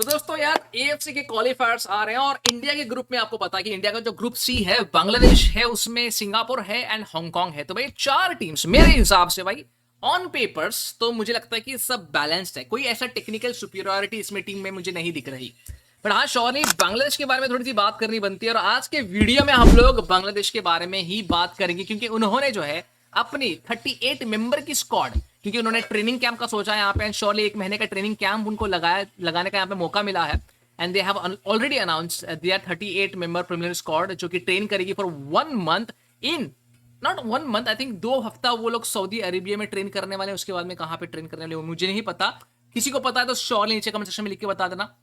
तो दोस्तों यार एएफसी के क्वालिफायर्स आ रहे हैं और इंडिया के ग्रुप में आपको पता है कि इंडिया का जो ग्रुप सी है, बांग्लादेश है, उसमें सिंगापुर है एंड हांगकांग है। तो भाई चार टीम्स मेरे हिसाब से भाई ऑन पेपर्स तो मुझे लगता है कि सब बैलेंस्ड है, कोई ऐसा टेक्निकल सुपीरियरिटी इसमें टीम में मुझे नहीं दिख रही। पर हाँ श्योरली बांग्लादेश के बारे में थोड़ी सी बात करनी बनती है और आज के वीडियो में हम लोग बांग्लादेश के बारे में ही बात करेंगे क्योंकि उन्होंने जो है अपनी 38 मेंबर की स्क्वाड, क्योंकि उन्होंने ट्रेनिंग कैंप का सोचा है यहाँ पे, एंड श्योरली एक महीने का ट्रेनिंग कैंप उनको लगाने का यहाँ पे मौका मिला है। And they have already announced their 38 member premier squad जो कि ट्रेन करेगी for 1 month in not 1 month, I think 2 हफ्ता वो लोग सऊदी अरेबिया में ट्रेन करने वाले हैं। उसके बाद में कहाँ पे ट्रेन करने वाले मुझे नहीं पता, किसी को पता है तो श्योरली नीचे कमेंट सेक्शन में लिख के बता देना।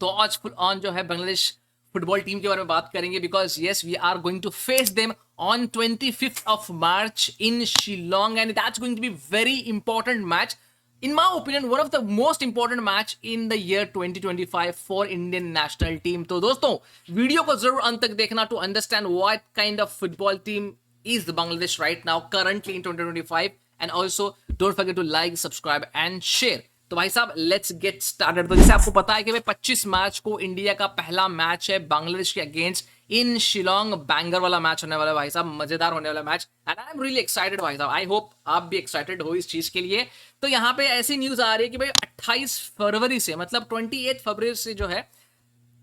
तो आज फुल ऑन जो है बांग्लादेश फुटबॉल टीम के बारे में बात करेंगे because yes we are going to face them on 25th of March in Shillong, and that's going to be very important match. In my opinion, one of the most important match in the year 2025 for Indian national team. तो दोस्तों video को जरूर अंत तक देखना to understand what kind of football team is Bangladesh right now currently in 2025, and also don't forget to like, subscribe and share. तो भाई साहब लेट्स गेट स्टार्टेड। तो जैसे आपको पता है कि भाई 25 मार्च को इंडिया का पहला मैच है बांग्लादेश के अगेंस्ट इन शिलोंग। बैंगर वाला मैच होने वाला है भाई साहब, मजेदार होने वाला match, and I am really excited भाई साहब। आई होप आप भी एक्साइटेड हो इस चीज के लिए। तो यहाँ पे ऐसी न्यूज आ रही है कि भाई 28 फरवरी से, मतलब 28 फरवरी से जो है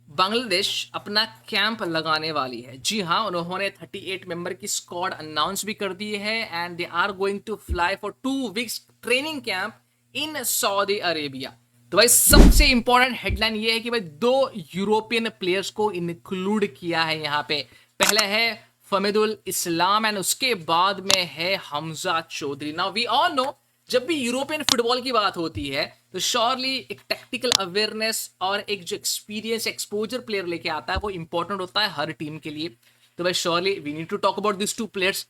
बांग्लादेश अपना कैंप लगाने वाली है। जी हाँ, उन्होंने 38 मेंबर की स्क्वाड अनाउंस भी कर दी है and they are going to fly for 2 weeks training camp in Saudi Arabia. तो भाई सबसे इंपॉर्टेंट हेडलाइन ये है कि भाई 2 यूरोपियन प्लेयर्स को इंक्लूड किया है यहाँ पे। पहले है फहमीदुल इस्लाम एंड उसके बाद में है Hamza Chaudhary. Now we all know जब भी यूरोपियन फुटबॉल की बात होती है तो श्योरली एक टैक्टिकल अवेयरनेस और एक जो एक्सपीरियंस एक्सपोजर प्लेयर लेके आता है वो इंपॉर्टेंट होता है हर टीम के लिए। तो भाई surely we need to talk about this 2 players.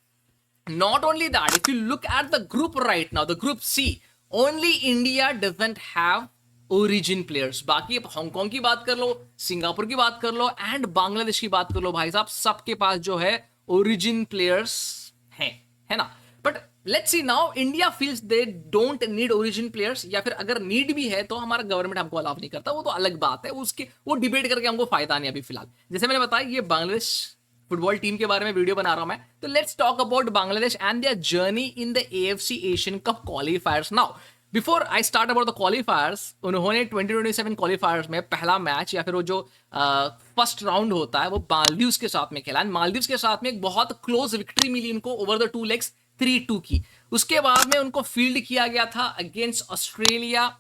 Not only that, if you look at the group right now, the group C, only India doesn't have origin players. बाकी हांगकांग की बात कर लो, सिंगापुर की बात कर लो एंड बांग्लादेश की बात कर लो, भाई साहब सबके पास जो है ओरिजिन प्लेयर्स हैं, है ना। But let's see now India feels they don't need origin players, या फिर अगर नीड भी है तो हमारा गवर्नमेंट हमको अलाउ नहीं करता, वो तो अलग बात है, उसके वो डिबेट करके हमको फायदा नहीं अभी फिलहाल। जैसे मैंने बताया ये बांग्लादेश फुटबॉल टीम के बारे में वीडियो बना रहा हूं मैं, तो let's talk about Bangladesh and their journey in the AFC Asian cup क्वालिफायर्स। Now before I start about the क्वालिफायर्स, उन्होंने 2027 क्वालिफायर्स में पहला मैच या फिर वो जो फर्स्ट राउंड होता है वो मालदीव्स के साथ में खेला। मालदीव्स के साथ में एक बहुत क्लोज विक्ट्री मिली उनको ओवर द 2 लेग्स 3-2 की। उसके बाद में उनको फील्ड किया गया था against Australia,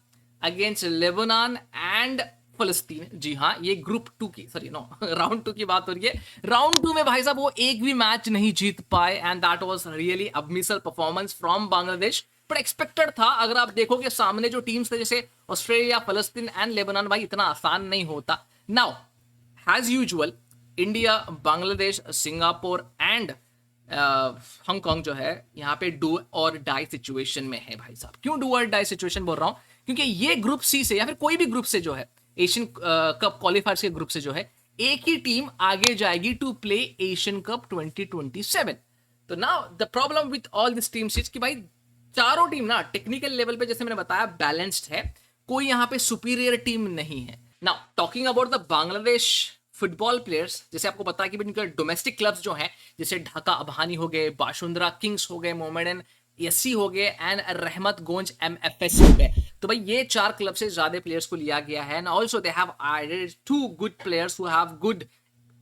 against Lebanon and फलस्तीन। जी हाँ, ये ग्रुप 2 की, सॉरी नो राउंड 2 की बात हो रही है। राउंड 2 में भाई साहब वो एक भी मैच नहीं जीत पाए and that was really abysmal performance from Bangladesh. But expected था, अगर आप देखोगे सामने जो टीम्स थे जैसे ऑस्ट्रेलिया, फलस्तीन एंड लेबनान, भाई इतना आसान नहीं होता। Now as usual India, Bangladesh, Singapore and Hong Kong जो है यहाँ पे डू और डाई सिचुएशन में है भाई साहब। क्यों डू और डाई सिचुएशन बोल रहा हूं? क्योंकि ये ग्रुप सी से या फिर कोई भी ग्रुप से जो है एशियन कप क्वालिफायर्स के ग्रुप से जो है एक ही टीम आगे जाएगी टू प्ले एशियन कप 2027। तो now the problem with all this teams is कि भाई चारों टीम ना टेक्निकल लेवल पे जैसे मैंने बताया बैलेंस्ड है, कोई यहाँ पे सुपीरियर टीम नहीं है। Now talking about the Bangladesh football players, जैसे आपको पता है कि इनके डोमेस्टिक क्लब्स जो हैं जैसे ढाका अभानी हो गए, बाशुंद्रा किंग्स हो गए, मोमेडन एससी हो गए एंड रहमत गोंज एमएफएस हो गए। तो भाई ये 4 क्लब से ज्यादा प्लेयर्स को लिया गया है and also they have added 2 good players who have good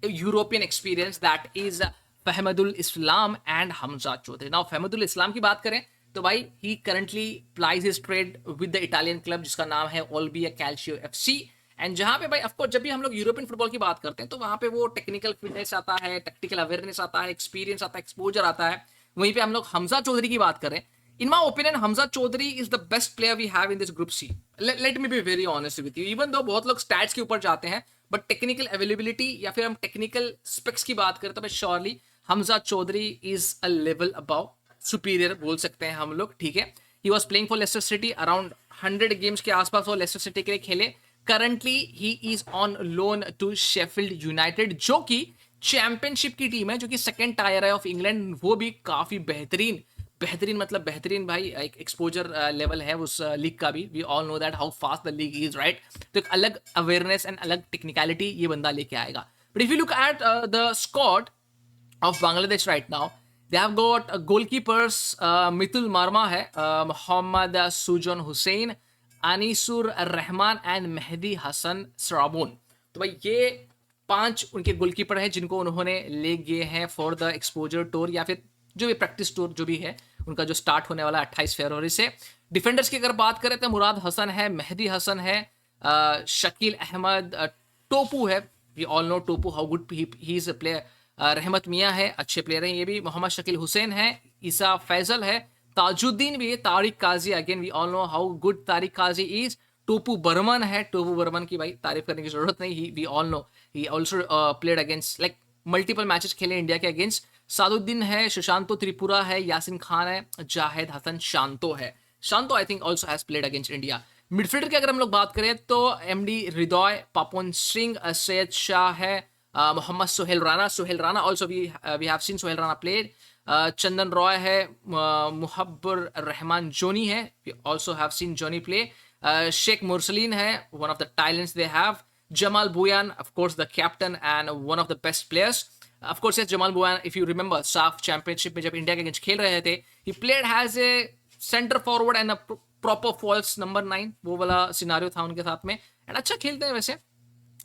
European experience, that is Fahmidul Islam and Hamza Chaudhary. Now Fahmidul Islam की बात करें तो भाई ही currently plays his trade with the Italian club जिसका नाम है ओल्बिया कैल्शियो एफसी। एंड जहां पे भाई ऑफकोर्स जब भी हम लोग यूरोपियन फुटबॉल की बात करते हैं तो वहां पे वो टेक्निकल फिटनेस आता है, टैक्टिकल अवेयरनेस आता है, एक्सपीरियंस आता है, एक्सपोजर आता है। वहीं पे हम लोग हमजा चौधरी की बात करें, in my opinion Hamza Choudhury is the best player we have in this group C. Let me be very honest with you, even though बहुत लोग स्टैट्स के ऊपर जाते हैं बट टेक्निकल अवेलेबिलिटी या फिर हम टेक्निकल स्पेक्स की बात करें तो भाई surely Hamza Choudhury is a level above, superior बोल सकते हैं हम लोग, ठीक है। He was playing for Leicester City, around 100 games के आसपास वो लेस्टर सिटी के लिए खेले। Currently he is on loan to Sheffield United जो कि चैंपियनशिप की टीम है, जो कि सेकंड टायर है ऑफ इंग्लैंड, वो भी काफी बेहतरीन बेहतरीन, मतलब बेहतरीन भाई, एक एक्सपोजर लेवल है उस लीग का भी। We all know that how fast the league is, right? तो एक अलग अवेयरनेस एंड अलग टेक्निकलिटी ये बंदा लेके आएगा। But if you look at the squad of Bangladesh right now, they have got goalkeepers, Mitul Marma है, Mohammad Sujan Hussain, Anisur Rahman and Mehdi Hassan Srabon। तो भाई ये 5 उनके गोलकीपर हैं जिनको उन्होंने ले गए हैं फॉर द एक्सपोजर टूर, या फिर जो भी प्रैक्टिस टूर जो भी है उनका, जो स्टार्ट होने वाला है 28 फरवरी से। डिफेंडर्स की अगर बात करें तो मुराद हसन है, मेहदी हसन है, शकील अहमद, टोपू है। We all know Topu how good he is a player. Rahmat Mia है, अच्छे प्लेयर हैं ये भी। मोहम्मद शकील हुसैन है, ईसा फैजल है, ताजुद्दीन भी है, Tariq Kazi, again we all know how good Tariq Kazi is. Topu Barman है, टोपू बर्मन की भाई तारीफ करने की जरूरत नहीं, we all know he also played against, like multiple matches खेले इंडिया के अगेंस्ट। सादुद्दीन है, सुशांतो त्रिपुरा है, यासिन खान है, जाहिद हसन शांतो है। Shanto I think also has played against India. Midfielder की अगर हम लोग बात करें तो एमडी हृदय, पापोन सिंह, सैयद शाह है, Mohammad Sohel Rana also we have seen Sohel Rana played. Chandan Roy है, मुहब्बर रहमान जोनी है, we also have seen Jony play. Sheikh Morsalin है, one of the talents they have. Jamal Bhuyan, of course the captain and one of the best players. Of course yes, Jamal Bhuyan, if you remember SAFF championship में जब India के against खेल रहे थे, he played has A centre forward and a proper false number 9, वो वाला scenario था उनके साथ में, एंड अच्छा खेलते हैं वैसे।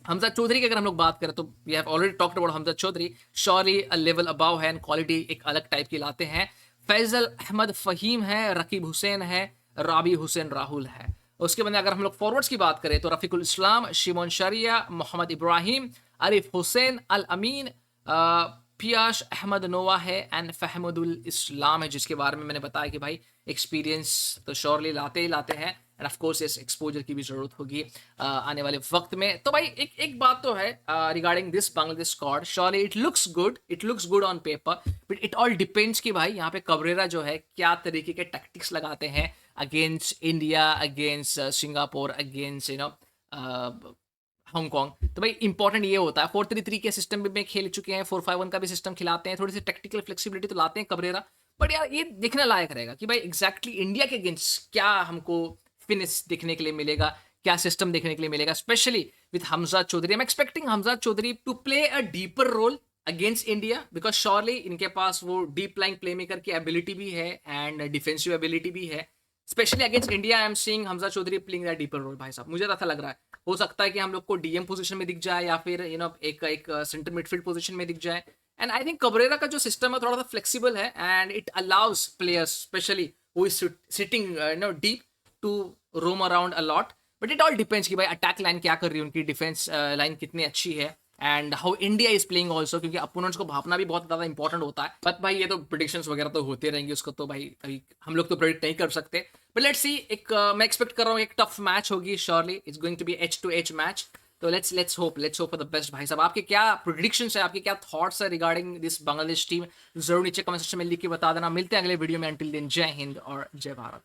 हमजा चौधरी की अगर हम लोग बात करें तो we have already talked about Hamza Choudhury, surely a level above है एंड क्वालिटी एक अलग टाइप की लाते हैं। फैजल अहमद फहीम है, रकीब हुसैन है, राबी हुसैन राहुल है। उसके बाद अगर हम लोग फॉरवर्ड्स की बात करें तो रफीकुल इस्लाम, शिमोन शरिया, मोहम्मद इब्राहिम, आरिफ हुसैन, अल अमीन, पियाश अहमद नोवा है एंड फहमदुल इस्लाम है, जिसके बारे में मैंने बताया कि भाई एक्सपीरियंस तो श्योरली लाते ही लाते हैं, एंड ऑफ कोर्स इस एक्सपोजर की भी जरूरत होगी आने वाले वक्त में। तो भाई एक बात तो है regarding this Bangladesh squad, surely it looks good on paper, but it all depends कि भाई यहाँ पे कबरेरा जो है क्या तरीके के टैक्टिक्स लगाते हैं against India, against Singapore, against Hong Kong. तो भाई इंपॉर्टेंट ये होता है, 4-3-3 के सिस्टम में खेल चुके हैं, 4-5-1 का भी सिस्टम खिलाते हैं, थोड़ी सी टेक्निकल फ्लेक्सिबिलिटी तो लाते हैं कबरेरा। बट यार ये देखने लायक रहेगा कि भाई एग्जैक्टली इंडिया के अगेंस्ट क्या हमको फिनिश देखने के लिए मिलेगा, क्या सिस्टम देखने के लिए मिलेगा, specially with Hamza Choudhury. I am expecting Hamza Choudhury to play a deeper role against India, because surely इनके पास वो डीप लाइन प्ले मेकर की एबिलिटी भी है एंड डिफेंसिव एबिलिटी भी है। Specially against India I am seeing Hamza Choudhury playing that deeper role. भाई साहब मुझे तो ऐसा लग रहा है, हो सकता है कि हम लोग को डीएम पोजीशन में दिख जाए या फिर एक सेंटर मिडफील्ड पोजीशन में दिख जाए। एंड आई थिंक कबरेरा का जो सिस्टम है थोड़ा सा फ्लेक्सिबल है and it allows players specially who is sitting deep to roam around a lot. But it all depends कि भाई अटैक लाइन क्या कर रही है, उनकी डिफेंस लाइन कितनी अच्छी है, and how India is playing also, क्योंकि अपोनेंट्स को भापना भी बहुत ज्यादा इंपॉर्टेंट होता है। बट भाई ये तो प्रेडिक्शंस वगैरह तो होते रहेंगे, उसको तो भाई अभी हम लोग तो प्रेडिक्ट नहीं कर सकते। बट लेट्स सी, मैं एक्सपेक्ट कर रहा हूँ एक टफ मैच होगी, surely it's going to be edge to edge match. तो let's hope for the best. भाई साहब आपके क्या प्रेडिक्शंस है, आपके क्या थॉट्स है रिगार्डिंग दिस बांग्लादेश टीम, जरूर नीचे कमेंट सेक्शन में लिख के बता देना। मिलते हैं अगले वीडियो में, अंटिल देन जय हिंद और जय भारत।